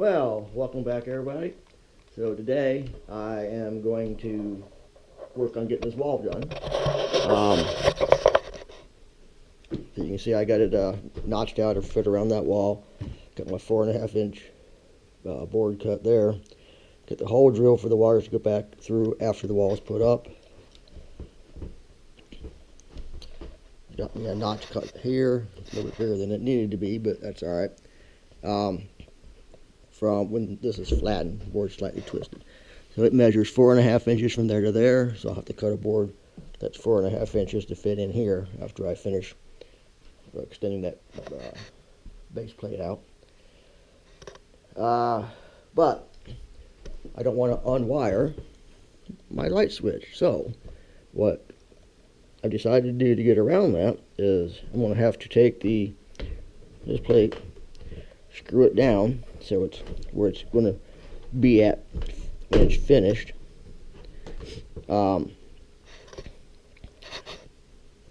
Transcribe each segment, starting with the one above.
Well, welcome back everybody. So today I am going to work on getting this wall done. So you can see I got it notched out or fit around that wall. Got my 4.5 inch board cut there. Get the hole drill for the wires to go back through after the wall is put up. Got me a notch cut here, a little bit bigger than it needed to be, but that's alright. From when this is flattened, the board's slightly twisted. So it measures 4.5 inches from there to there, so I'll have to cut a board that's 4.5 inches to fit in here after I finish extending that base plate out. But I don't want to unwire my light switch, so what I decided to do to get around that is I'm going to have to take this plate, screw it down so it's where it's going to be at when it's finished. Then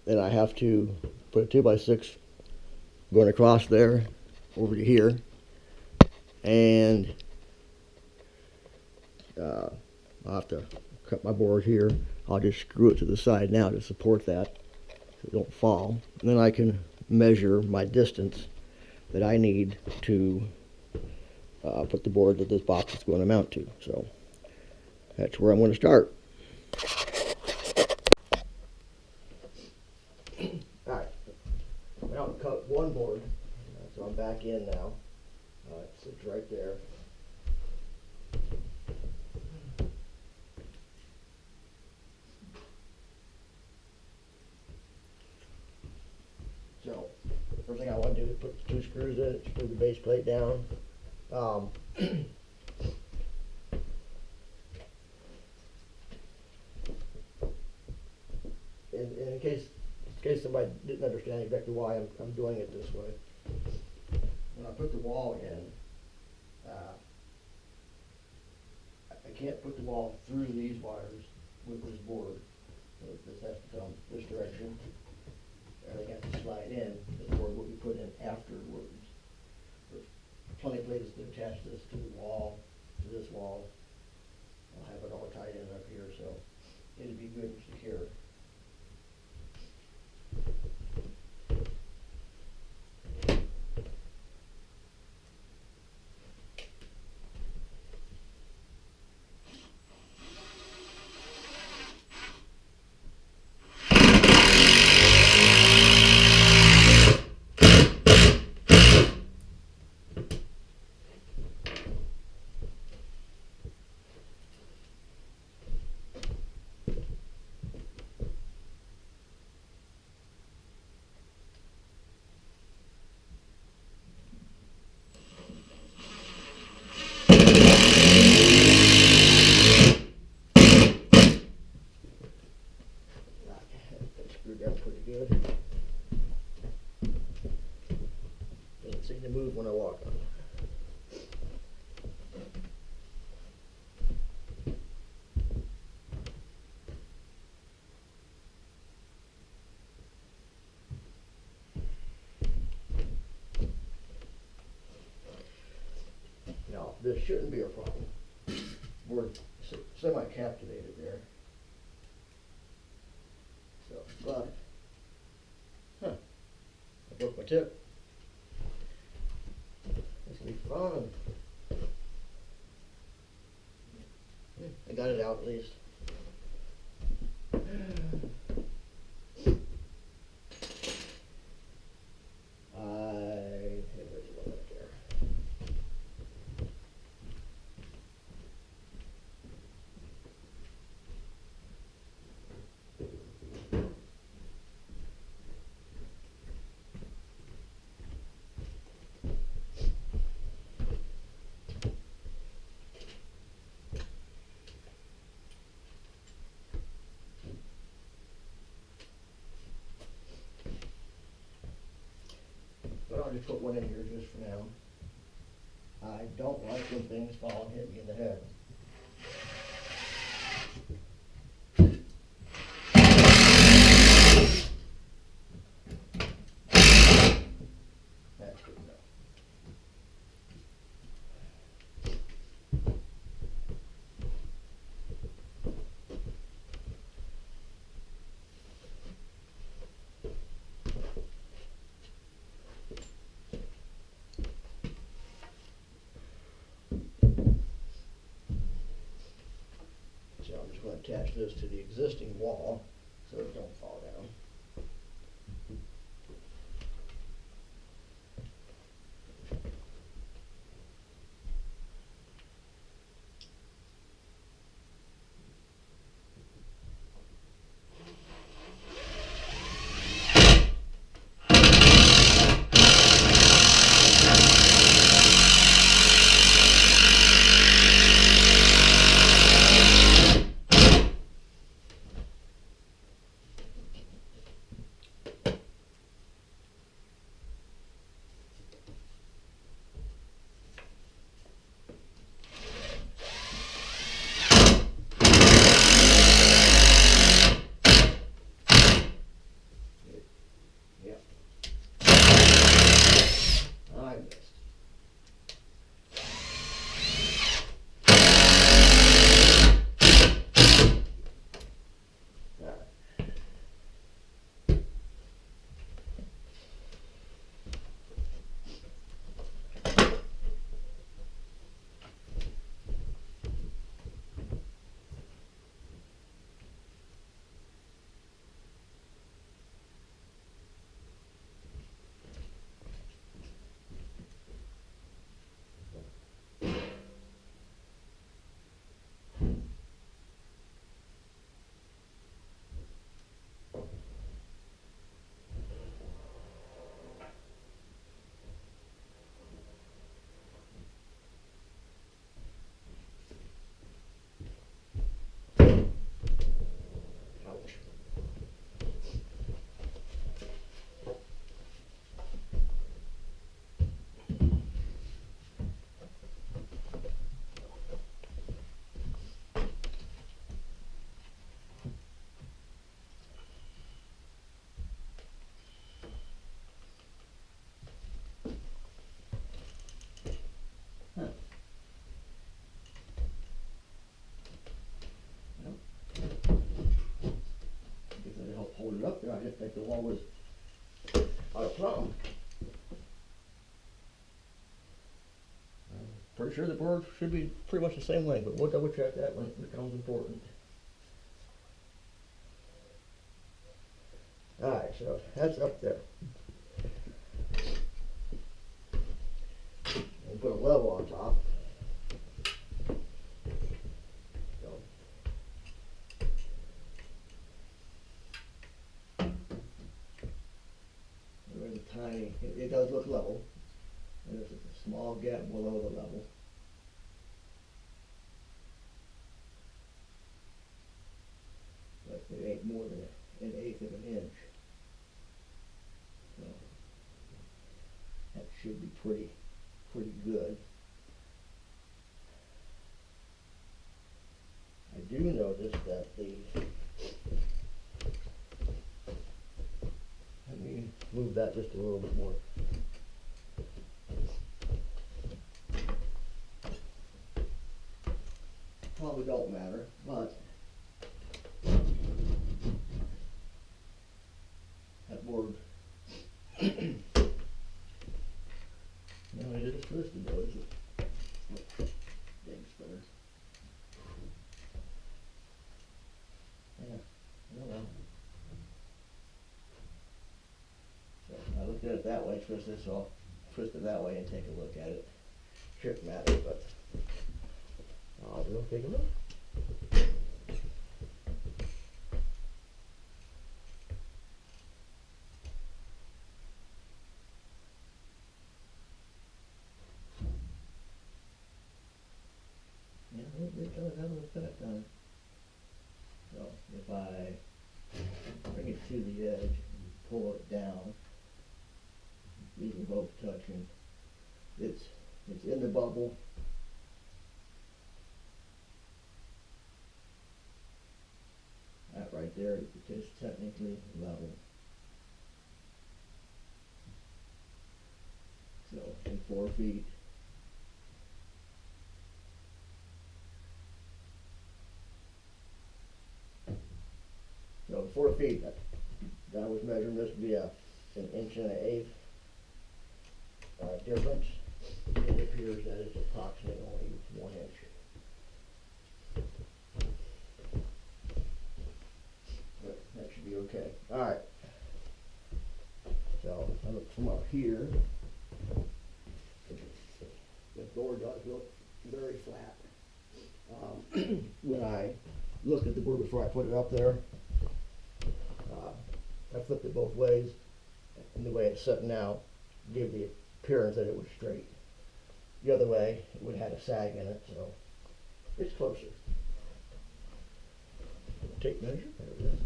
I have to put a 2x6 going across there over to here, and I'll have to cut my board here. I'll just screw it to the side now to support that so it don't fall. And then I can measure my distance that I need to put the board that this box is going to mount to. So that's where I'm going to start. Alright, now I've cut one board, so I'm back in now. It sits right there. So, the first thing I want to do is put the 2 screws in it, screw the base plate down. In case somebody didn't understand exactly why I'm doing it this way, when I put the wall in, I can't put the wall through these wires with this board. So this has to come this direction. Everything has to slide in. This board will be put in afterwards. There's plenty of places to attach this to the wall, to this wall. I'll have it all tied in up here, so it'll be good and secure. Screwed down pretty good. Doesn't seem to move when I walk on it. Now, this shouldn't be a problem. We're semi-captivated there. So, but, I broke my tip. This will be fun. I got it out at least. Where's the one right there? But I'll just put one in here just for now. I don't like when things fall and hit me in the head. That's good enough. attach those to the existing wall so it don't fall down. Ouch. Huh. Well, I guess that'll help hold it up there. I didn't think the wall was out of plumb. Pretty sure the board should be pretty much the same length, but we'll double check that when it becomes important. Alright, so that's up there. We'll put a level on top. So. There's a tiny, it does look level. And there's a small gap below the level. But it ain't more than an eighth of an inch. So that should be pretty good. I do notice that let me move that just a little bit more. Probably don't matter, but that board, no, it is twisted though, isn't it? Dang spinner. Yeah, I don't know. So I looked at it that way, twist this off, twist it that way and take a look at it. Shouldn't matter, but I'll do take a look. Yeah, it does have an effect on it. So if I bring it to the edge and pull it down, these are both touching. It's in the bubble. That right there is technically level. So in 4 feet. So 4 feet, I was measuring this to be an 1 1/8 difference. It appears that it's approximately only 1 inch. it look very flat. When I looked at the board before I put it up there, I flipped it both ways, and the way it's set now gave the appearance that it was straight. The other way, it would have had a sag in it, so it's closer. Tape measure, there it is.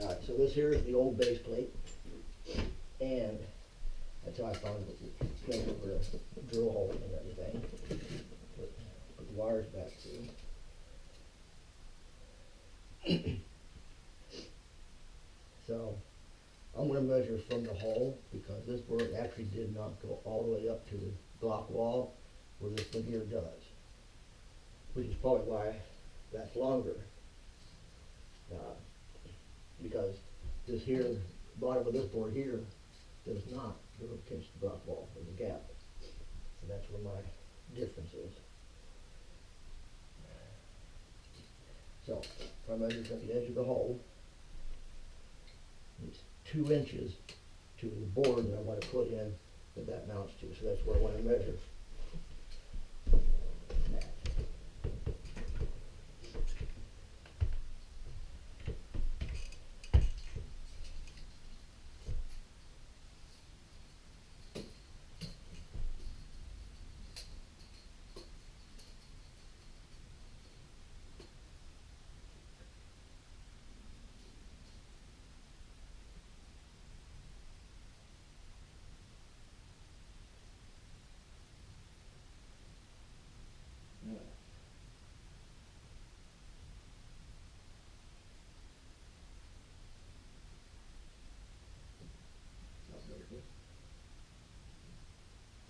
Alright, so this here is the old base plate, and that's how I found the plate over the drill hole and everything. Put the wires back through. So I'm going to measure from the hole, because this board actually did not go all the way up to the block wall where this one here does, which is probably why that's longer. Because this here, bottom of this board here, does not go against the block wall. There's a gap. So that's where my difference is. So if I measure from the edge of the hole, it's 2 inches to the board that I want to put in that mounts to. So that's where I want to measure that.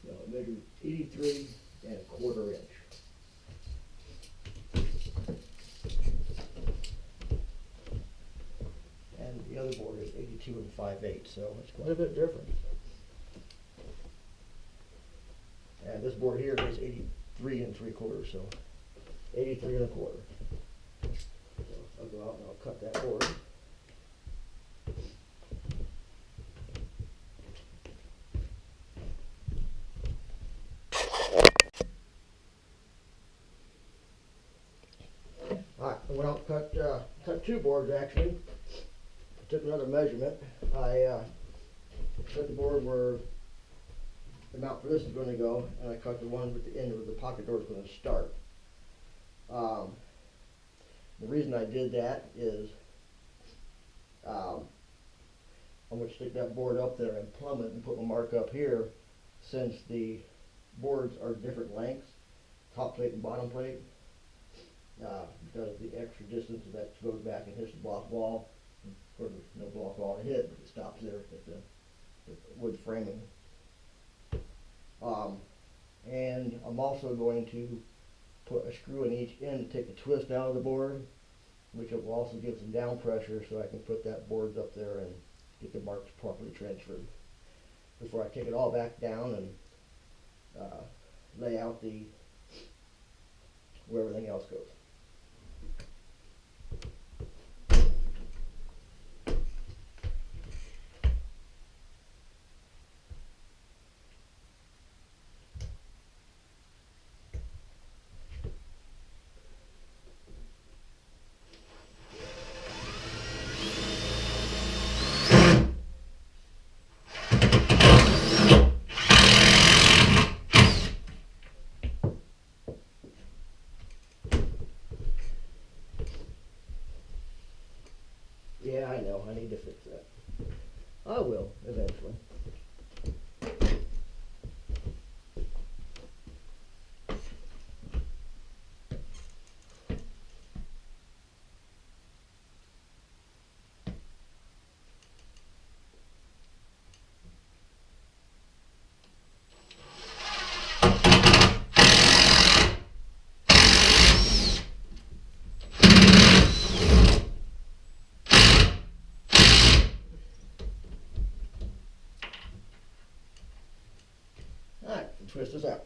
So I measured 83 1/4 inch. And the other board is 82 5/8, so it's quite a bit different. And this board here is 83 3/4, so 83 1/4. So I'll go out and I'll cut that board. Alright, I went out and cut 2 boards actually. I took another measurement. I cut the board where the mount for this is going to go, and I cut the one with the end where the pocket door is going to start. The reason I did that is I'm going to stick that board up there and plumb it and put my mark up here, since the boards are different lengths, top plate and bottom plate. Because of the extra distance that goes back and hits the block wall. Of course, there's no block wall to hit, but it stops there at the wood framing. And I'm also going to put a screw in each end to take the twist out of the board, which will also give some down pressure so I can put that board up there and get the marks properly transferred before I take it all back down and lay out where everything else goes. Yeah, I know, I need to fix that. I will, eventually. Alright, twist this out.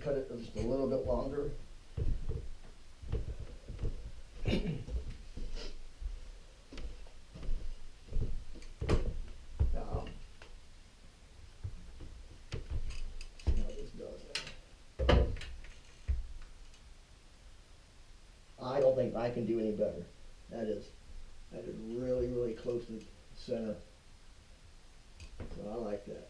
cut it just a little bit longer. Now, see how this does now. I don't think I can do any better. That is really, really close to the center. So I like that.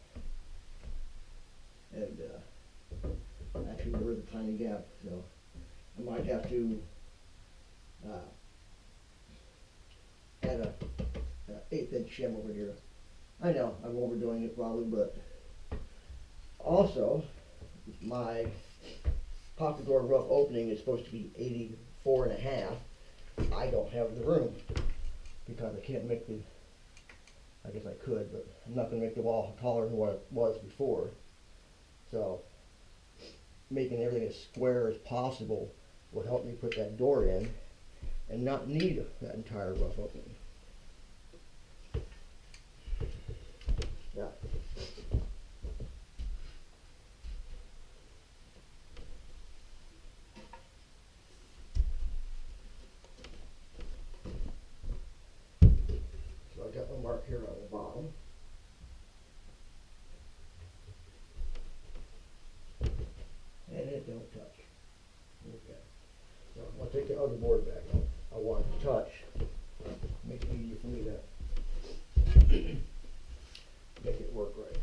And actually there is a tiny gap, so I might have to add a 1/8 inch shim over here. I know I'm overdoing it probably, but also my pocket door rough opening is supposed to be 84.5. I don't have the room because I can't make the, I guess I could, but I'm not going to make the wall taller than what it was before. So making everything as square as possible will help me put that door in and not need that entire rough opening. Yeah. So I got my mark here on the bottom. And it don't touch. Okay. So I'm going to take the other board back. I want it to touch. Make it easier for me to make it work right.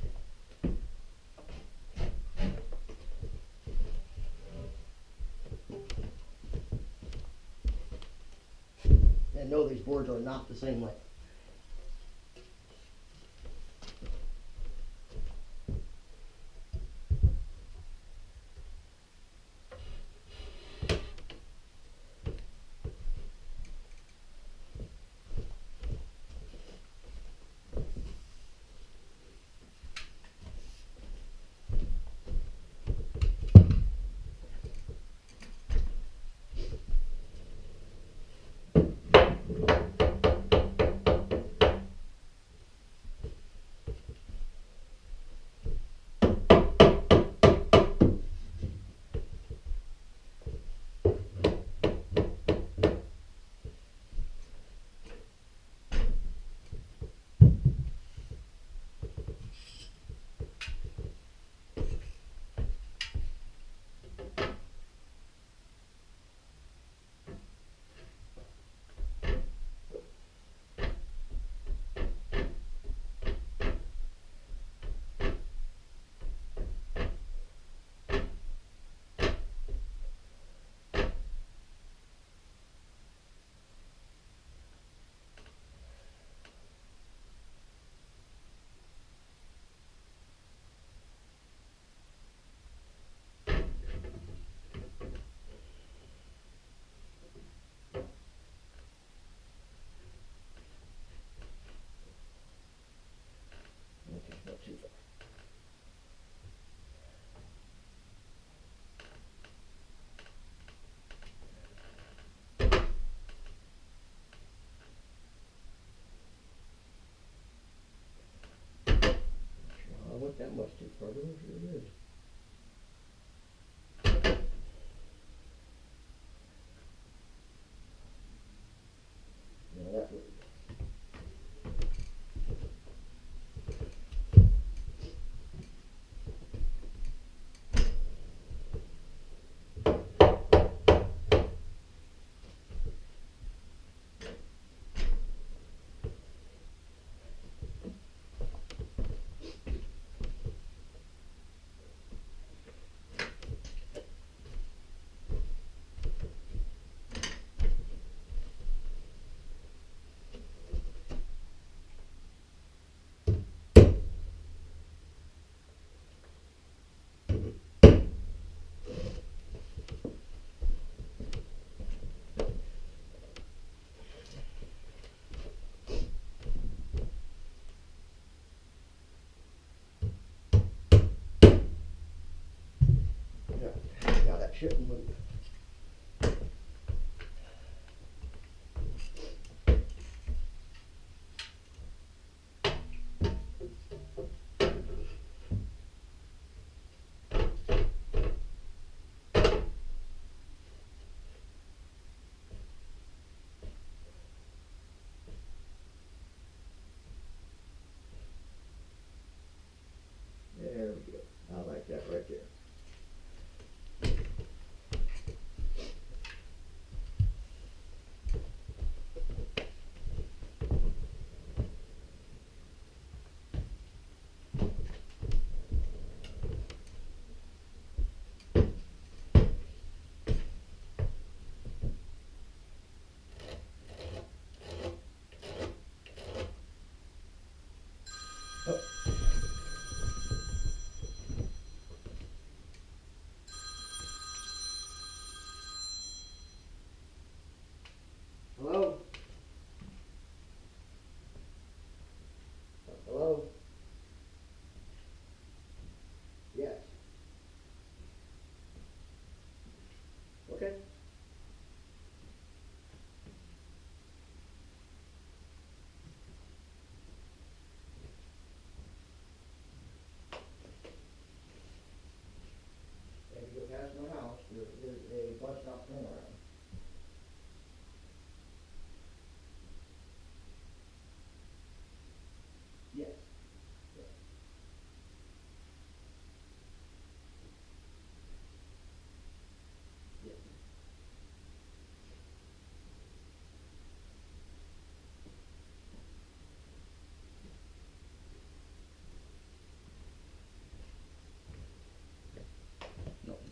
And no, these boards are not the same length. Okay, not too far. I went that much too far, but I'm sure it is. Now that way. Now that shouldn't move.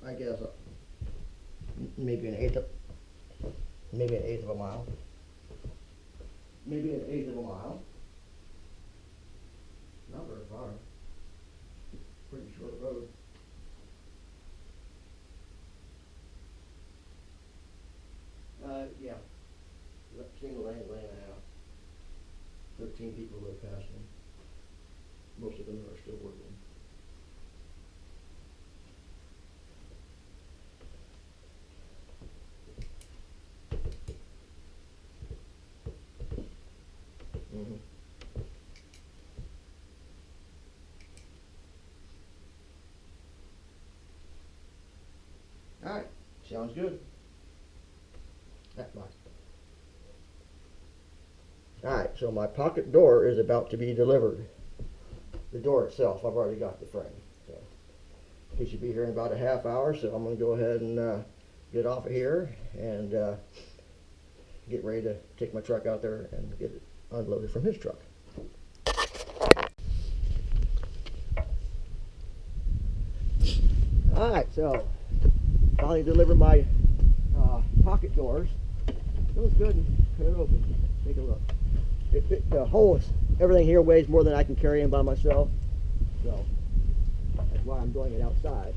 I guess maybe an eighth of a mile. Maybe an eighth of a mile. Not very far. Pretty short road. Yeah. Single lane, lane and a half. 13 people live past me. Most of them are still working. Mm-hmm. All right, sounds good. Bye. All right, so my pocket door is about to be delivered. The door itself, I've already got the frame. So he should be here in about a half hour, so I'm going to go ahead and get off of here and get ready to take my truck out there and get it unloaded from his truck. All right, so finally delivered my pocket doors. It was good and cut it open. Take a look. The whole, everything here weighs more than I can carry in by myself, so that's why I'm doing it outside.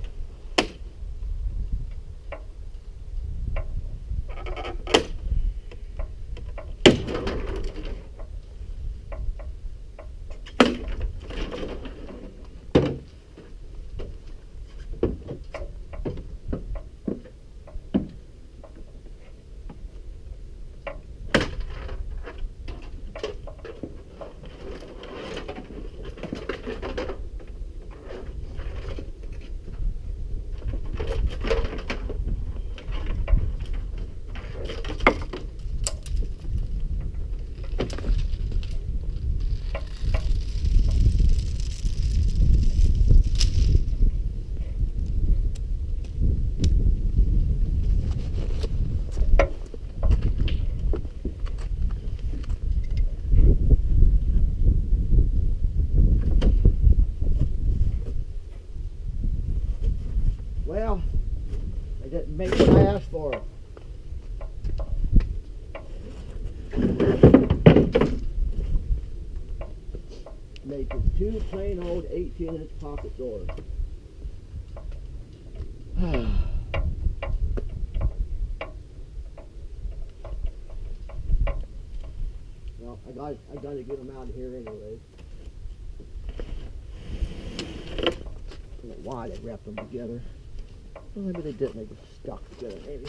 Well, they didn't make what I asked for. Made just two plain old 18-inch pocket doors. Well, I got to get them out of here anyway. I don't know why they wrapped them together. Well, maybe they didn't. They just stuck together, maybe.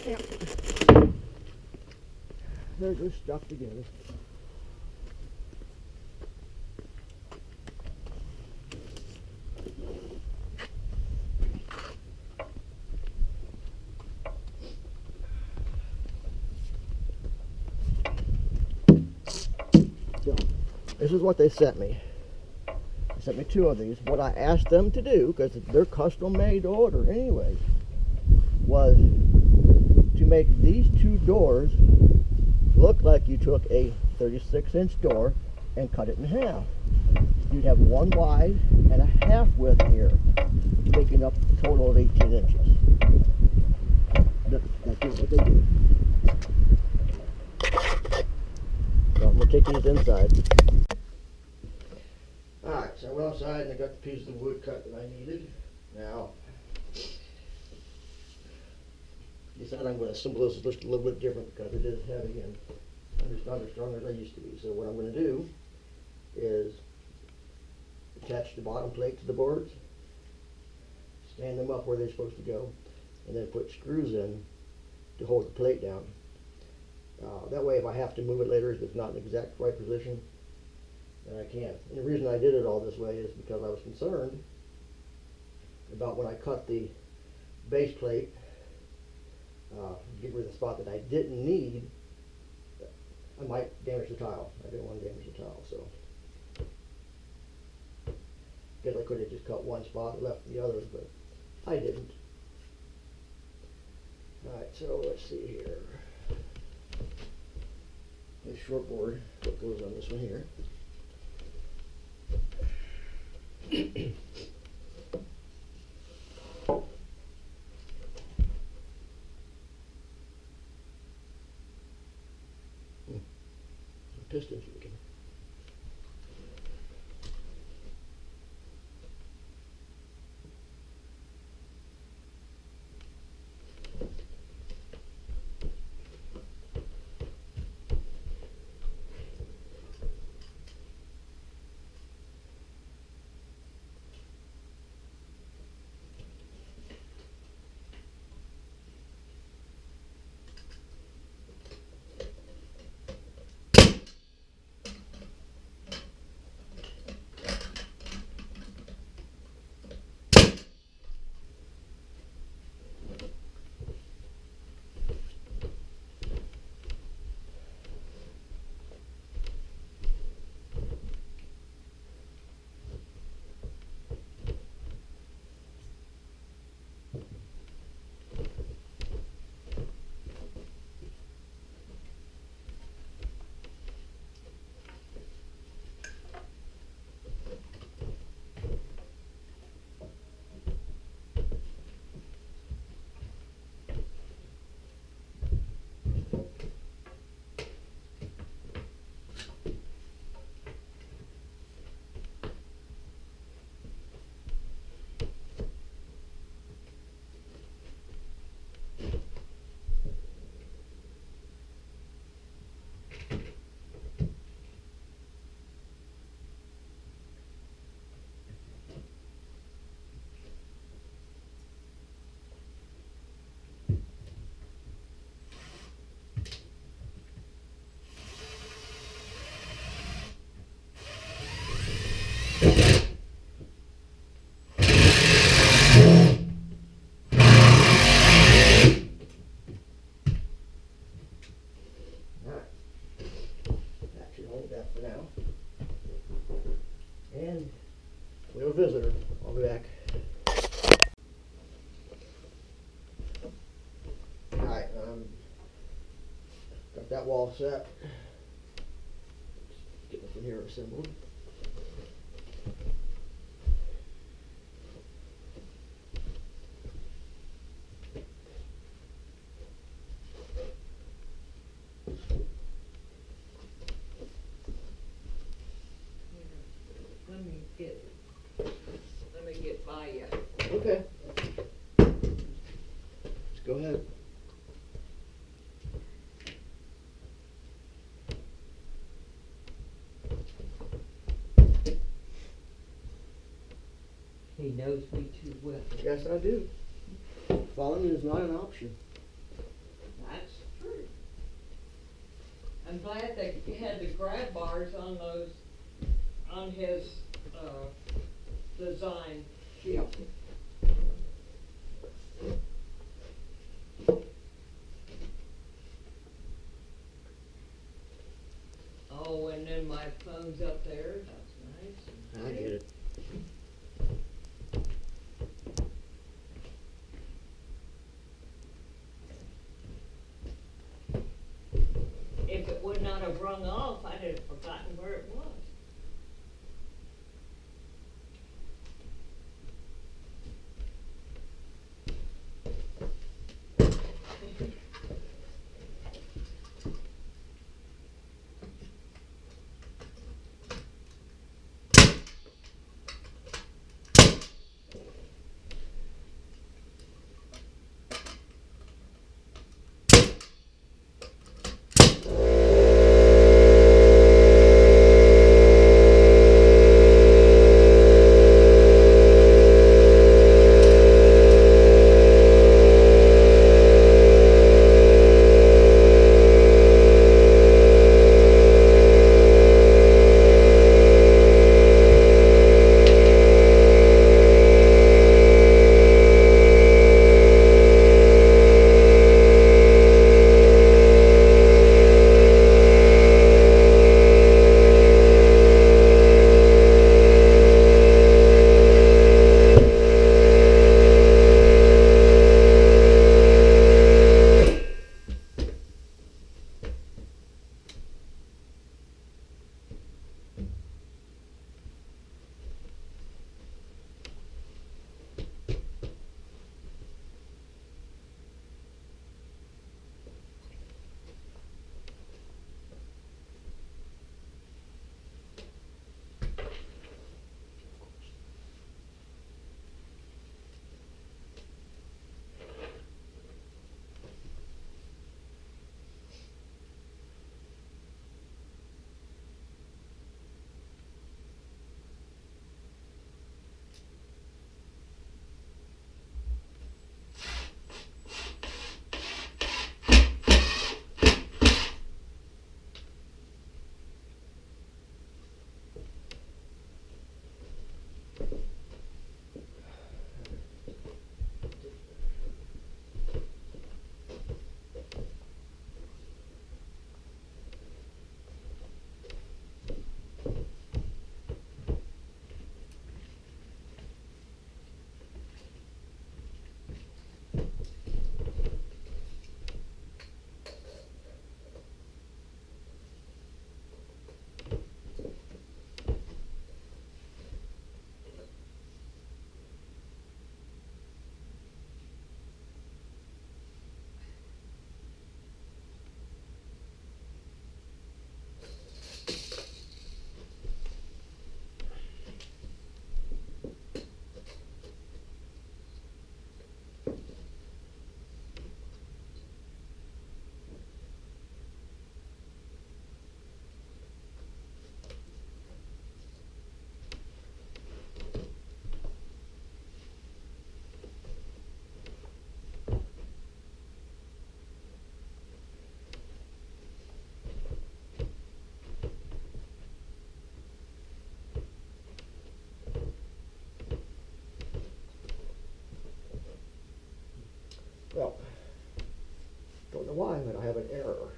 Yeah. They're just stuck together. So, this is what they sent me. They sent me two of these. What I asked them to do, because they're custom made to order anyway, was to make these two doors look like you took a 36-inch door and cut it in half. You'd have one wide and a half width here, making up a total of 18 inches. That's what they did. So I'm going to take these inside. Alright, so I went outside and I got the piece of wood cut that I needed. Now, decided I'm going to assemble this just a little bit different because it is heavy and it's not as strong as I used to be. So what I'm going to do is attach the bottom plate to the boards, stand them up where they're supposed to go, and then put screws in to hold the plate down. That way if I have to move it later, if it's not in the exact right position, then I can. And the reason I did it all this way is because I was concerned about when I cut the base plate, get rid of the spot that I didn't need, I might damage the tile. I didn't want to damage the tile, so guess I could have just cut one spot and left the others, but I didn't. Alright, so let's see here. This short board, what goes on this one here. pistons leaking. That for now. And we have a visitor. I'll be back. Alright, got that wall set. Get this in here assembled. Let me get by you. Okay. Let's go ahead. He knows me too well. Yes, I do. Falling is not an option. That's true. I'm glad that you had the grab bars on those, on his, design sheet. Oh, and then my phone's up there, that's nice. I get it. If it would not have rung off, I'd have forgotten where it was. Well, don't know why, but I have an error.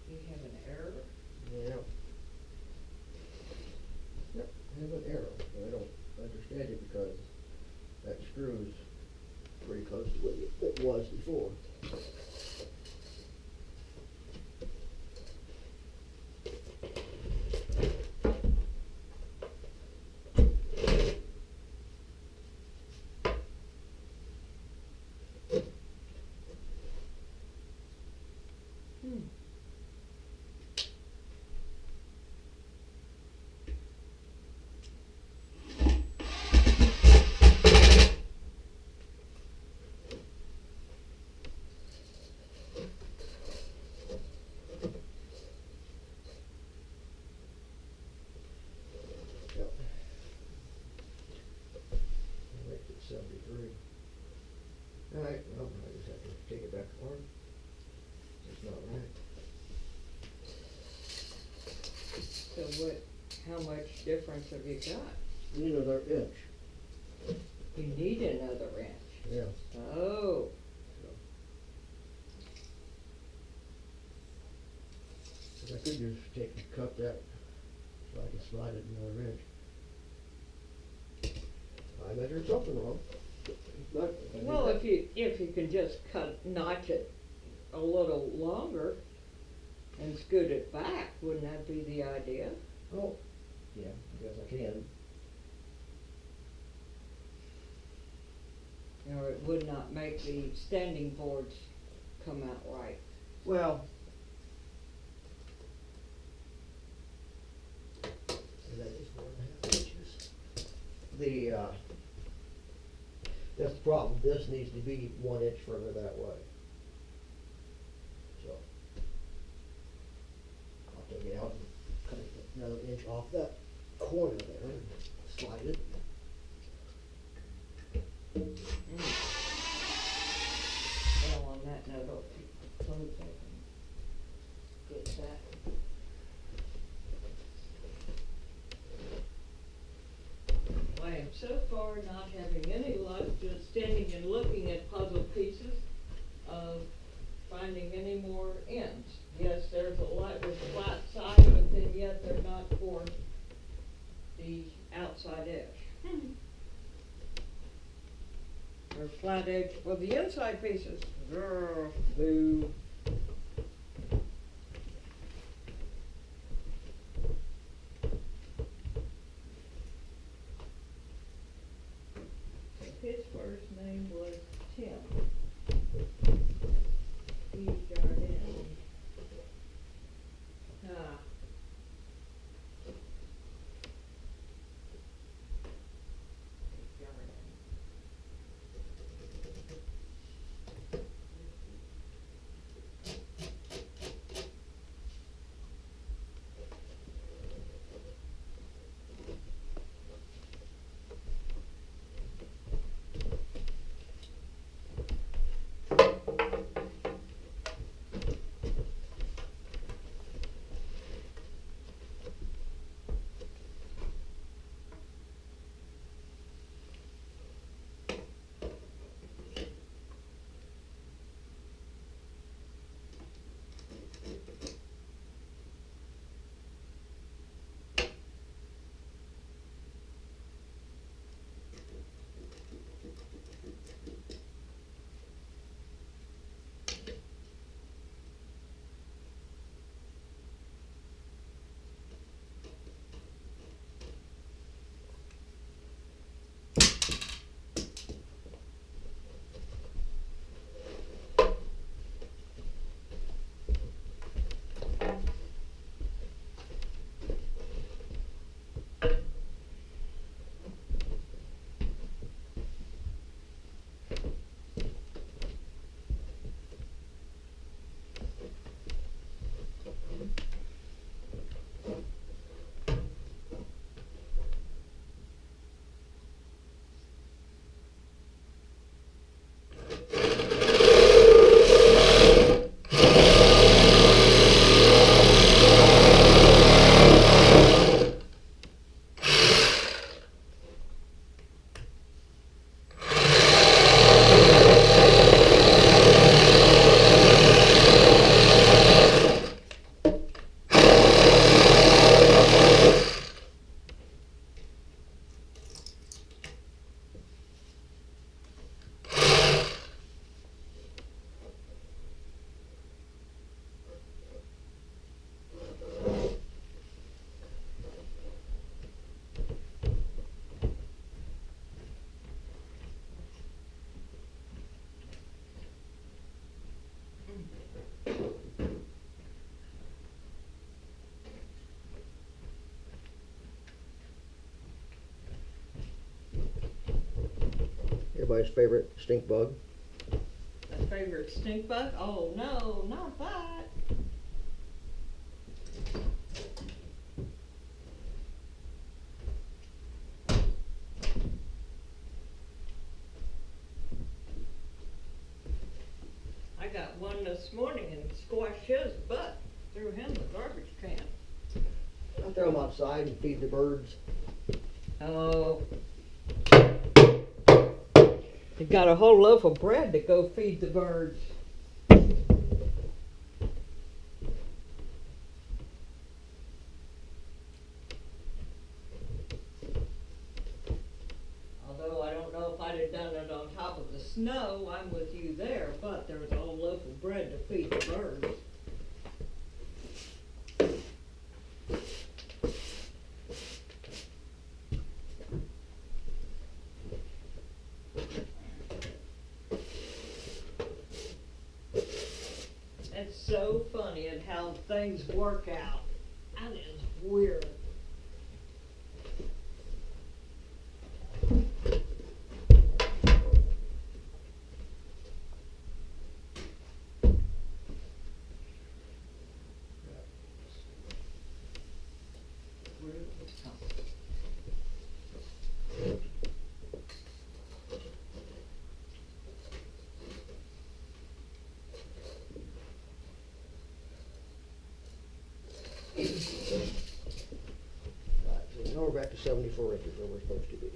You have an error? Yeah. Yep, I have an error, but I don't understand it because that screw's pretty close to what it was before. Hmm. Yep. Makes it 73. Alright, well, I just have to take it back apart. It's not right. So what, how much difference have you got? Need another inch. You need another inch. Yeah. Oh, But I could just cut that so I can slide it another inch. I measured something wrong. Not, I did well, that. if you can just notch it a little longer and scoot it back, wouldn't that be the idea? Oh, yeah, I guess I can. Or it would not make the standing boards come out right. Well, that is 4.5 inches. That's the problem. This needs to be 1 inch further that way. So, I'll take it out and cut it another inch off that corner there and slide it. Well, on that note, I'll close that and get that. I am so far not having any luck just standing and looking at puzzle pieces of finding any more ends. Yes, there's a lot with flat side, but then yet they're not for the outside edge. Or flat edge, well, the inside pieces, grrr, boo. His first name was Tim. He Jardin. Ah. Jardin. Everybody's favorite stink bug. My favorite stink bug? Oh no, not that. I got one this morning and squashed his butt. Threw him in the garbage can. I throw them outside and feed the birds. Oh. You got a whole loaf of bread to go feed the birds. Although I don't know if I'd have done it on top of the snow, I'm with you there, but there was a whole loaf of bread to feed the birds. It's so funny and how things work out. That is weird. Right, so now we're back to 74 inches where we're supposed to be.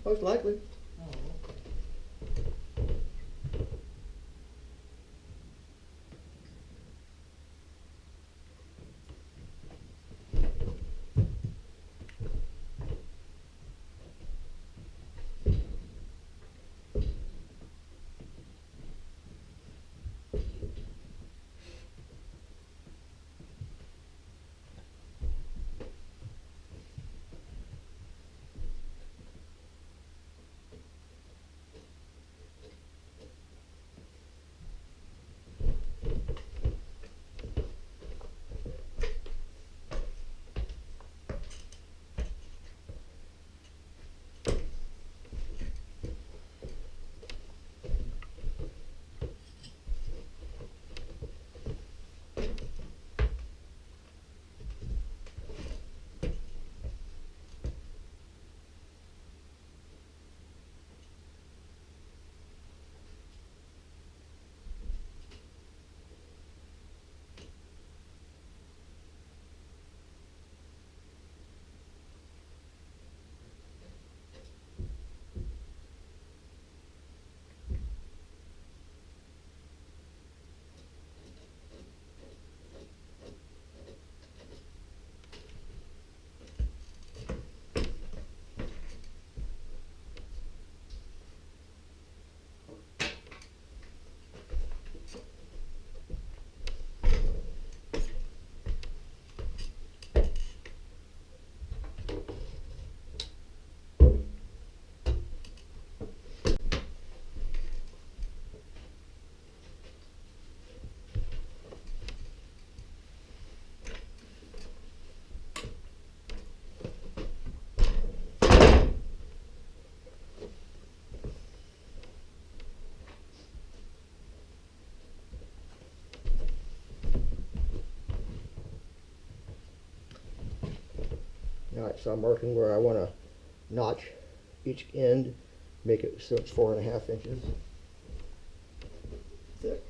Most likely. Oh, okay. Alright, so I'm marking where I want to notch each end, make it so it's 4.5 inches thick.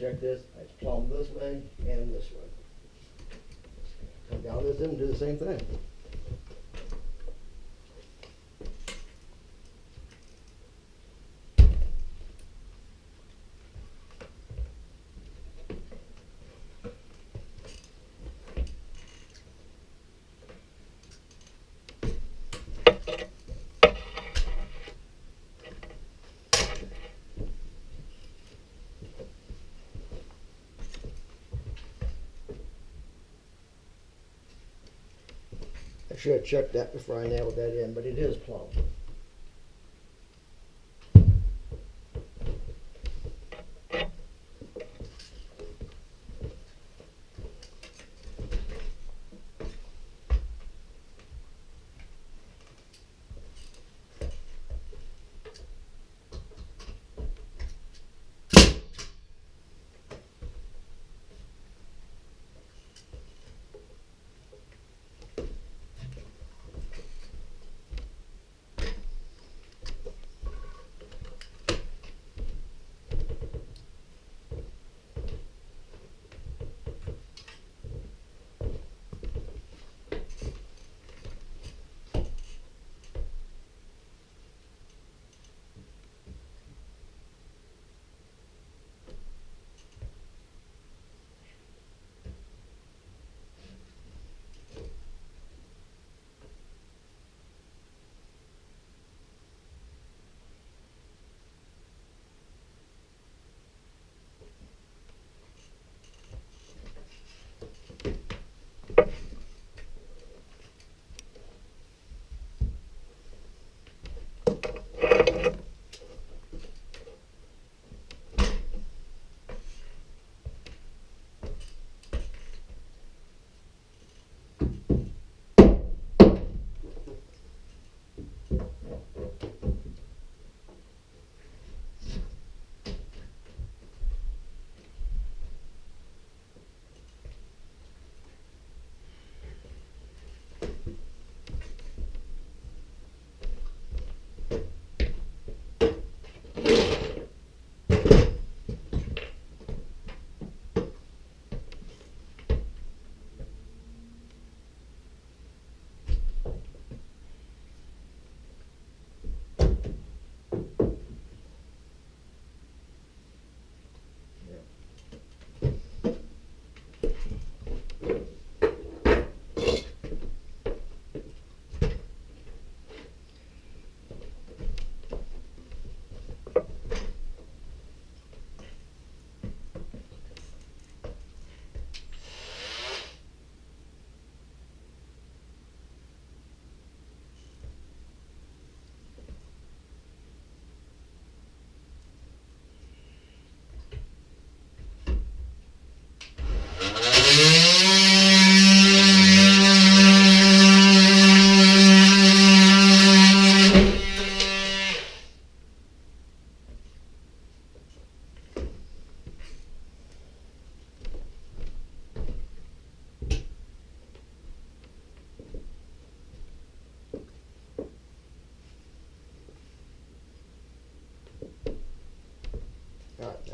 check this, it's plumbed this way and this way. Come down this end and do the same thing. I should have checked that before I nailed that in, but it is plumbed.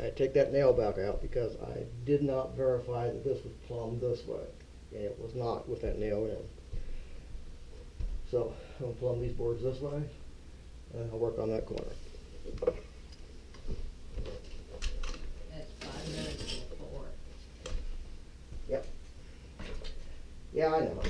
I take that nail back out because I did not verify that this was plumbed this way. And it was not with that nail in. So I'm going to plumb these boards this way and I'll work on that corner. That's 5 minutes before. Yep. Yeah, I know.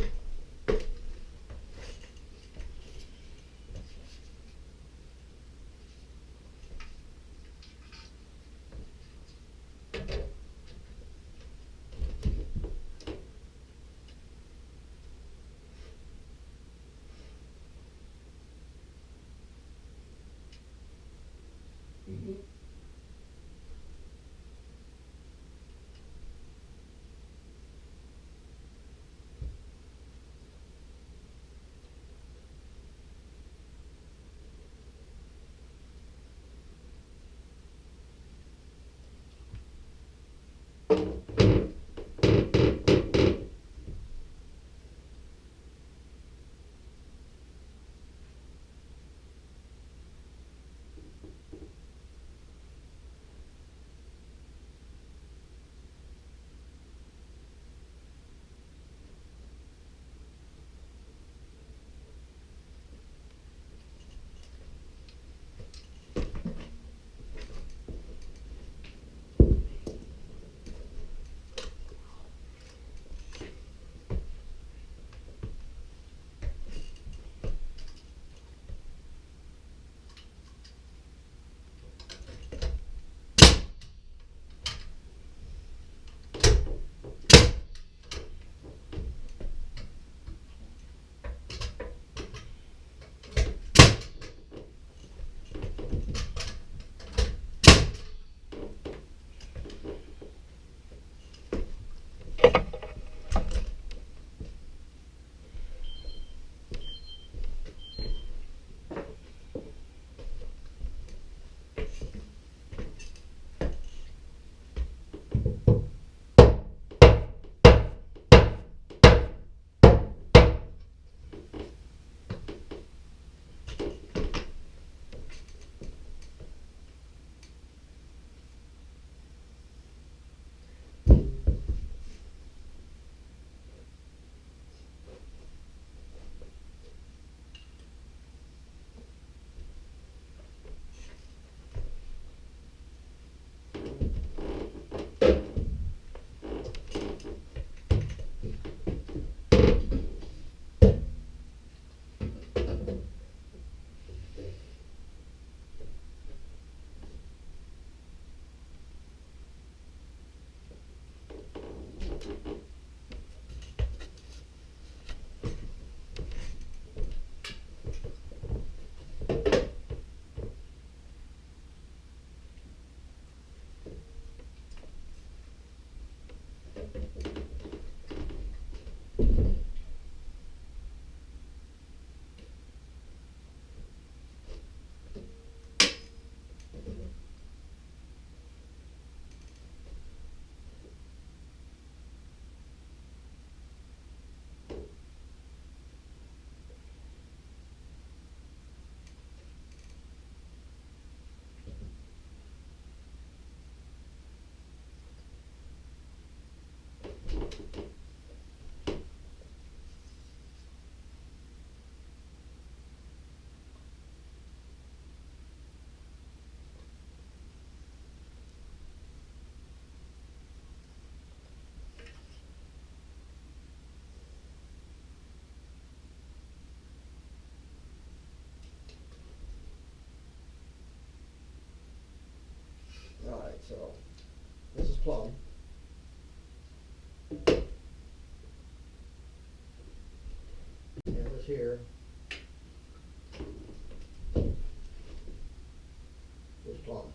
here is plumb.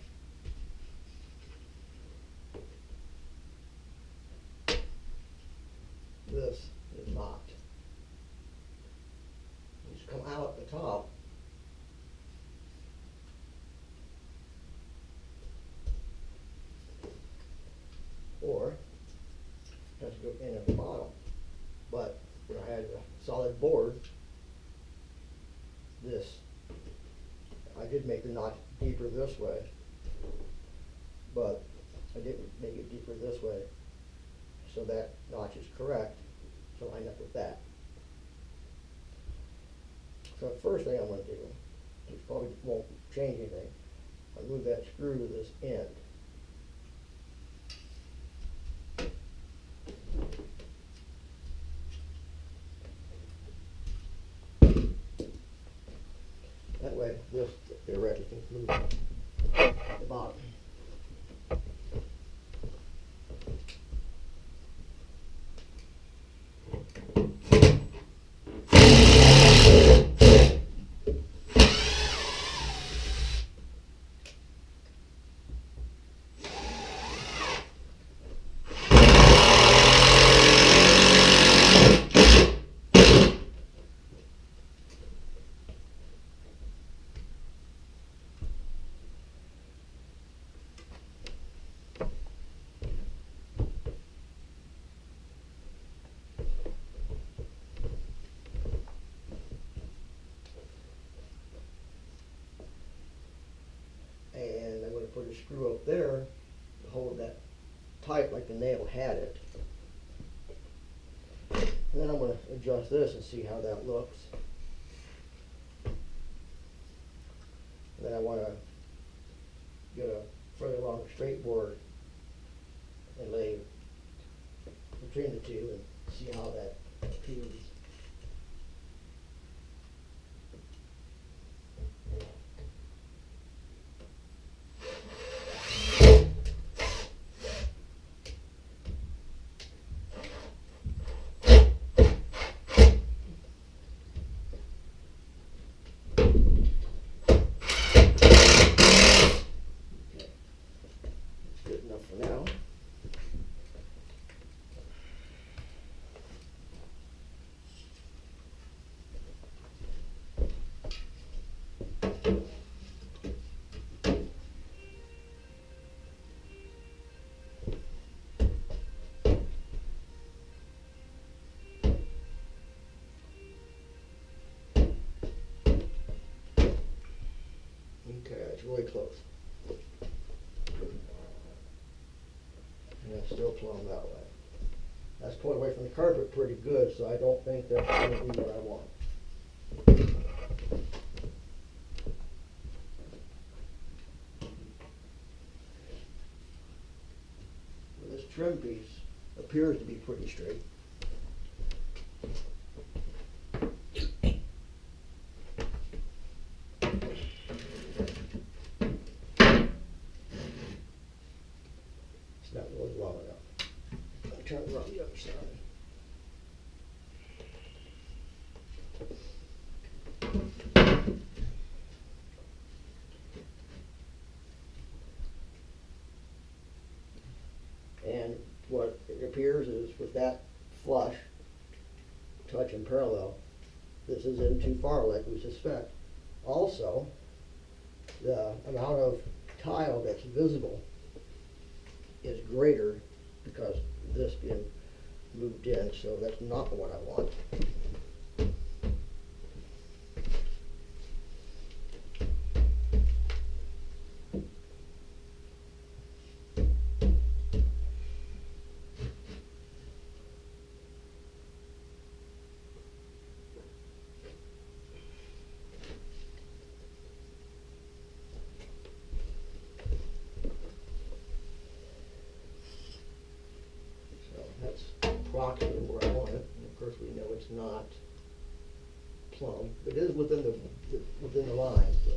This is not. Just come out the top. Or has to go in at the bottom. But where I had a solid board, this, I did make the notch deeper this way, but I didn't make it deeper this way, so that notch is correct to line up with that. So the first thing I'm going to do, which probably won't change anything, I'll move that screw to this end. That way, this theoretically can move at the bottom. And I'm going to put a screw up there to hold that tight like the nail had it. And then I'm going to adjust this and see how that looks. And then I want to get a further along straight board and lay between the two and see how that appears. Good enough for now. Okay, it's really close. And it's still plumb that way. That's pulled away from the carpet pretty good, so I don't think that's going to be what I want. Well, this trim piece appears to be pretty straight. It's not really long enough. I'll turn it around the other side. And what it appears is with that flush, touch and parallel, this is in too far like we suspect. Also, the amount of tile that's visible is greater because this being moved in, so that's not what I want. That's approximately where I want it. And of course, we know it's not plumb, but it is within the line. So.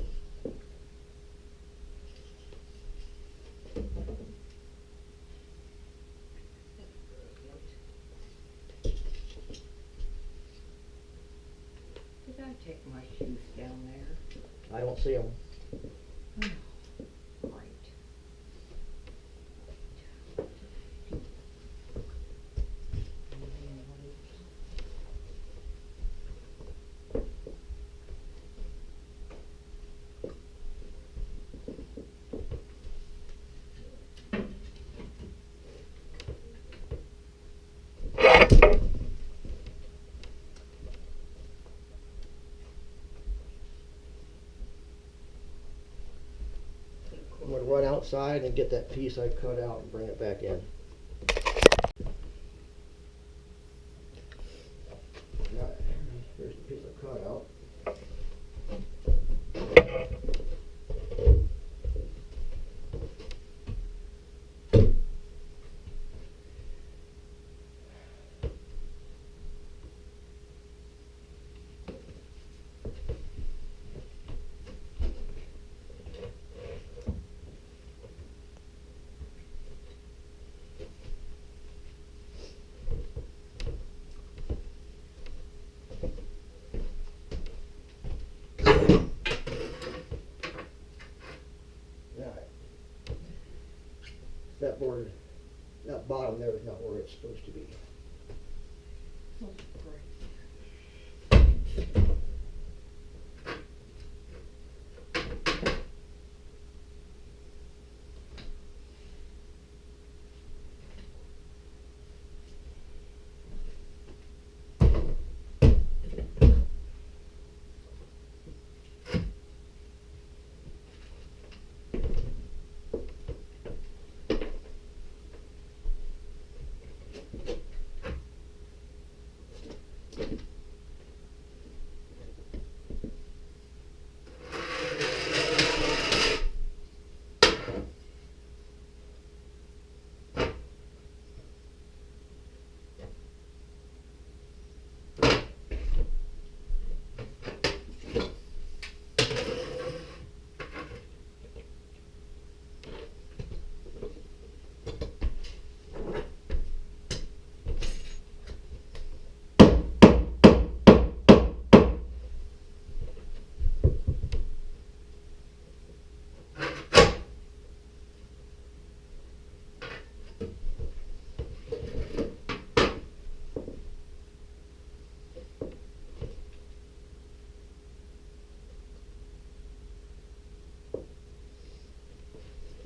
take my shoes down there. I don't see them. Right. I'm gonna run outside and get that piece I cut out and bring it back in. Right, here's the piece I cut out. That board, that bottom there is not where it's supposed to be. Oh, great.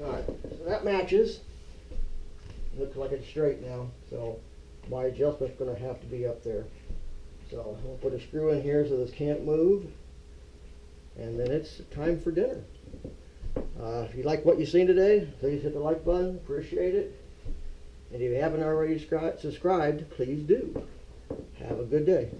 Alright, so that matches. Looks like it's straight now, so my adjustment's going to have to be up there. So we'll put a screw in here so this can't move, and then it's time for dinner. If you like what you've seen today, please hit the like button, appreciate it. And if you haven't already subscribed, please do. Have a good day.